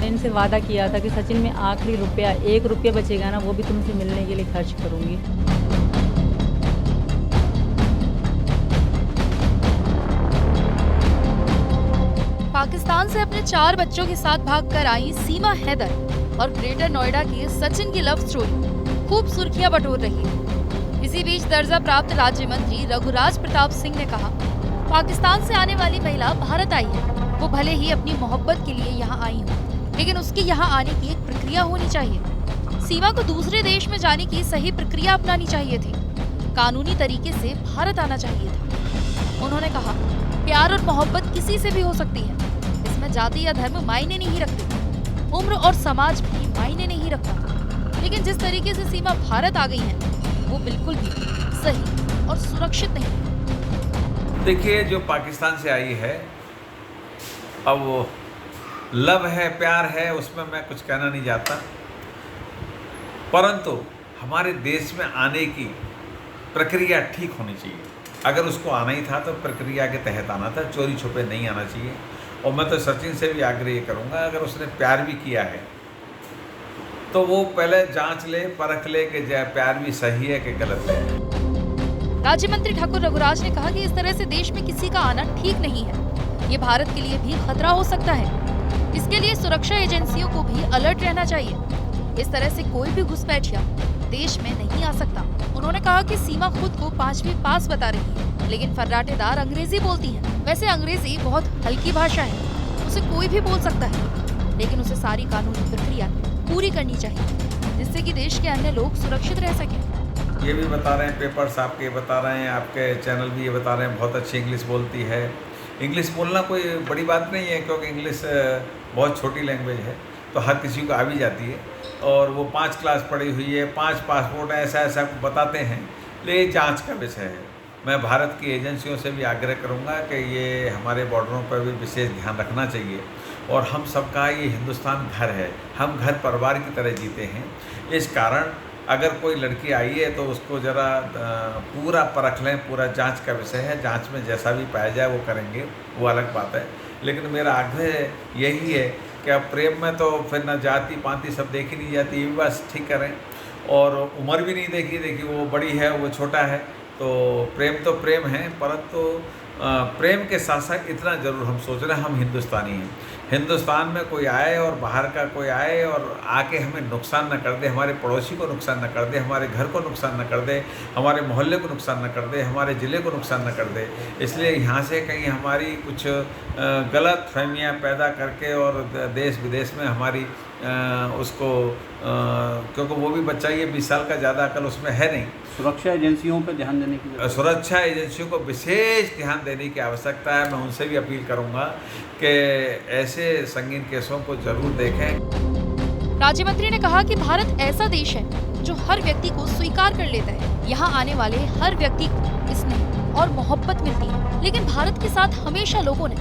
मैंने इनसे वादा किया था कि सचिन में आखिरी रुपया 1 रुपया बचेगा ना, वो भी तुमसे मिलने के लिए खर्च करूँगी। पाकिस्तान से अपने 4 बच्चों के साथ भागकर आई सीमा हैदर और ग्रेटर नोएडा के सचिन की लव स्टोरी खूब सुर्खियां बटोर रही है। इसी बीच दर्जा प्राप्त राज्य मंत्री रघुराज प्रताप सिंह ने कहा, पाकिस्तान से आने वाली महिला भारत आई है, वो भले ही अपनी मोहब्बत के लिए यहाँ आई हो, लेकिन उसके यहाँ आने की एक प्रक्रिया होनी चाहिए। सीमा को दूसरे देश में जाने की सही प्रक्रिया अपनानी चाहिए थी, कानूनी तरीके से भारत आना चाहिए था। उन्होंने कहा, प्यार और मोहब्बत किसी से भी हो सकती है, इसमें जाति या धर्म मायने नहीं रखते, उम्र और समाज भी मायने नहीं रखता। लेकिन जिस तरीके से सीमा भारत आ गई है, वो बिल्कुल भी सही और सुरक्षित नहीं है। देखिए, जो पाकिस्तान से आई है, अब वो लव है, प्यार है, उसमें मैं कुछ कहना नहीं चाहता, परंतु हमारे देश में आने की प्रक्रिया ठीक होनी चाहिए। अगर उसको आना ही था तो प्रक्रिया के तहत आना था, चोरी छुपे नहीं आना चाहिए। और मैं तो सचिन से भी आग्रह करूंगा, अगर उसने प्यार भी किया है तो वो पहले जांच ले, परख ले कि प्यार भी सही है कि गलत है। राज्य मंत्री ठाकुर रघुराज ने कहा कि इस तरह से देश में किसी का आना ठीक नहीं है, ये भारत के लिए भी खतरा हो सकता है। इसके लिए सुरक्षा एजेंसियों को भी अलर्ट रहना चाहिए। इस तरह से कोई भी घुसपैठिया देश में नहीं आ सकता। उन्होंने कहा कि सीमा खुद को 5वीं पास बता रही है, लेकिन फर्राटेदार अंग्रेजी बोलती है। वैसे अंग्रेजी बहुत हल्की भाषा है, उसे कोई भी बोल सकता है, लेकिन उसे सारी कानूनी प्रक्रिया पूरी करनी चाहिए, जिससे कि देश के अन्य लोग सुरक्षित रह सकें। ये भी बता रहे हैं, पेपर्स आपके बता रहे हैं, आपके चैनल भी ये बता रहे हैं, बहुत अच्छी इंग्लिश बोलती है। इंग्लिश बोलना कोई बड़ी बात नहीं है, क्योंकि इंग्लिश बहुत छोटी लैंग्वेज है, तो हर किसी को आ भी जाती है। और वो 5 क्लास पढ़ी हुई है, 5 पासपोर्ट है, ऐसा ऐसा बताते हैं, लेकिन जांच का विषय है। मैं भारत की एजेंसियों से भी आग्रह करूंगा कि ये हमारे बॉर्डरों पर भी विशेष ध्यान रखना चाहिए। और हम सबका ये हिंदुस्तान घर है, हम घर परिवार की तरह जीते हैं। इस कारण अगर कोई लड़की आई है तो उसको ज़रा पूरा परख लें, पूरा जांच का विषय है। जांच में जैसा भी पाया जाए वो करेंगे, वो अलग बात है। लेकिन मेरा आग्रह यही है कि अब प्रेम में तो फिर ना जाति पाति सब देखी नहीं जाती, ये भी बस ठीक करें। और उम्र भी नहीं देखी, वो बड़ी है, वो छोटा है, तो प्रेम तो प्रेम है, परंतु प्रेम के साथ साथ इतना ज़रूर हम सोच रहे हैं, हम हिंदुस्तानी हैं। हिंदुस्तान में कोई आए और बाहर का कोई आए और आके हमें नुकसान न कर दे, हमारे पड़ोसी को नुकसान न कर दे, हमारे घर को नुकसान न कर दे, हमारे मोहल्ले को नुकसान न कर दे, हमारे ज़िले को नुकसान न कर दे। इसलिए यहाँ से कहीं हमारी कुछ गलत फहमियाँ पैदा करके और देश विदेश में हमारी उसको क्योंकि वो भी बच्चा ही है, 20 साल का, ज़्यादा अकल उसमें है नहीं। सुरक्षा एजेंसियों पर ध्यान देने की सुरक्षा एजेंसियों को विशेष ध्यान देने की आवश्यकता है। मैं उनसे भी अपील करूंगा कि ऐसे संगीन केसों को जरूर देखें। राज्य मंत्री ने कहा कि भारत ऐसा देश है जो हर व्यक्ति को स्वीकार कर लेता है। यहाँ आने वाले हर व्यक्ति को स्नेह और मोहब्बत मिलती है, लेकिन भारत के साथ हमेशा लोगों ने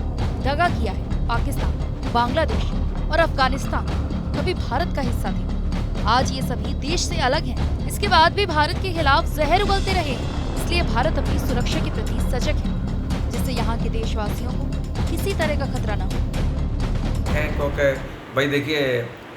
दगा किया है। पाकिस्तान, बांग्लादेश और अफगानिस्तान कभी भारत का हिस्सा थे, आज ये सभी देश से अलग हैं। इसके बाद भी भारत के खिलाफ जहर उगलते रहे, इसलिए भारत अपनी सुरक्षा के प्रति सजग है, जिससे यहाँ के देशवासियों को किसी तरह का खतरा न हो। क्योंकि भाई देखिए,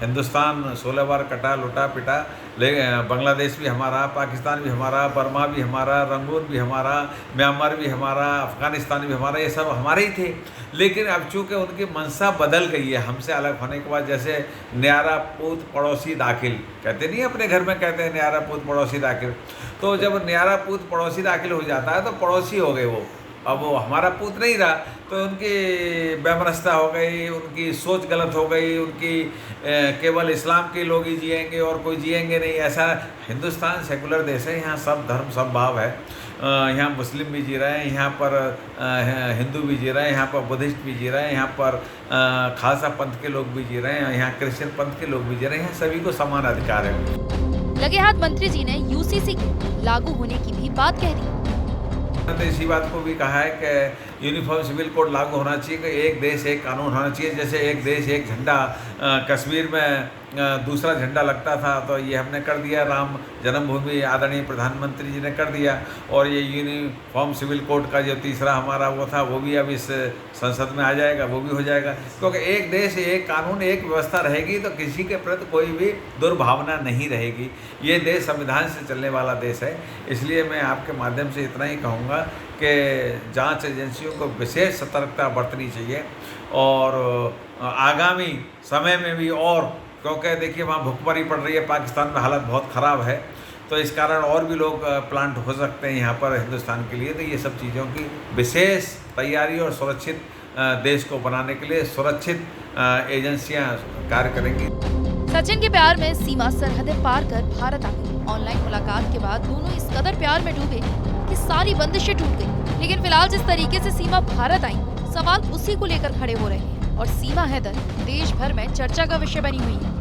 हिंदुस्तान 16 बार कटा, लुटा, पिटा, लेकिन बांग्लादेश भी हमारा, पाकिस्तान भी हमारा, बर्मा भी हमारा, रंगून भी हमारा, म्यांमार भी हमारा, अफगानिस्तान भी हमारा, ये सब हमारे ही थे। लेकिन अब चूँकि उनकी मंशा बदल गई है हमसे अलग होने के बाद, जैसे न्यारा पूत पड़ोसी दाखिल कहते नहीं, अपने घर में कहते हैं न्यारा पूत पड़ोसी दाखिल। तो जब न्यारा पूत पड़ोसी दाखिल हो जाता है तो पड़ोसी हो गए वो, अब वो हमारा पूत नहीं रहा, तो उनकी बेमनस्ता हो गई, उनकी सोच गलत हो गई, उनकी केवल इस्लाम के लोग ही जिएंगे और कोई जिएंगे नहीं, ऐसा। हिंदुस्तान सेकुलर देश है, यहाँ सब धर्म सब भाव है। यहाँ मुस्लिम भी जी रहे हैं, यहाँ पर हिंदू भी जी रहे हैं, यहाँ पर बुद्धिस्ट भी जी रहे हैं, यहाँ पर खालसा पंथ के लोग भी जी रहे हैं, यहाँ क्रिश्चियन पंथ के लोग भी जी रहे हैं, सभी को समान अधिकार है। लगे हाथ मंत्री जी ने यूसीसी के लागू होने की भी बात कह दी। तो इसी बात को भी कहा है कि यूनिफॉर्म सिविल कोड लागू होना चाहिए, कि एक देश एक कानून होना चाहिए। जैसे एक देश एक झंडा कश्मीर में दूसरा झंडा लगता था, तो ये हमने कर दिया, राम जन्मभूमि आदरणीय प्रधानमंत्री जी ने कर दिया। और ये यूनिफॉर्म सिविल कोड का जो तीसरा हमारा वो था, वो भी अब इस संसद में आ जाएगा, वो भी हो जाएगा। क्योंकि एक देश एक कानून एक व्यवस्था रहेगी तो किसी के प्रति कोई भी दुर्भावना नहीं रहेगी। ये देश संविधान से चलने वाला देश है। इसलिए मैं आपके माध्यम से इतना ही कहूँगा कि जांच एजेंसियों को विशेष सतर्कता बरतनी चाहिए, और आगामी समय में भी, और क्योंकि देखिए वहाँ भुखमरी पड़ रही है, पाकिस्तान में हालत बहुत ख़राब है, तो इस कारण और भी लोग प्लांट हो सकते हैं यहाँ पर हिंदुस्तान के लिए। तो ये सब चीज़ों की विशेष तैयारी और सुरक्षित देश को बनाने के लिए सुरक्षित एजेंसियाँ कार्य करेंगी। सचिन के प्यार में सीमा सरहदें पार कर भारत आ गई। ऑनलाइन मुलाकात के बाद दोनों इस कदर प्यार में डूबे कि सारी बंदिशें टूट गई। लेकिन फिलहाल जिस तरीके से सीमा भारत आई, सवाल उसी को लेकर खड़े हो रहे हैं और सीमा हैदर देश भर में चर्चा का विषय बनी हुई है।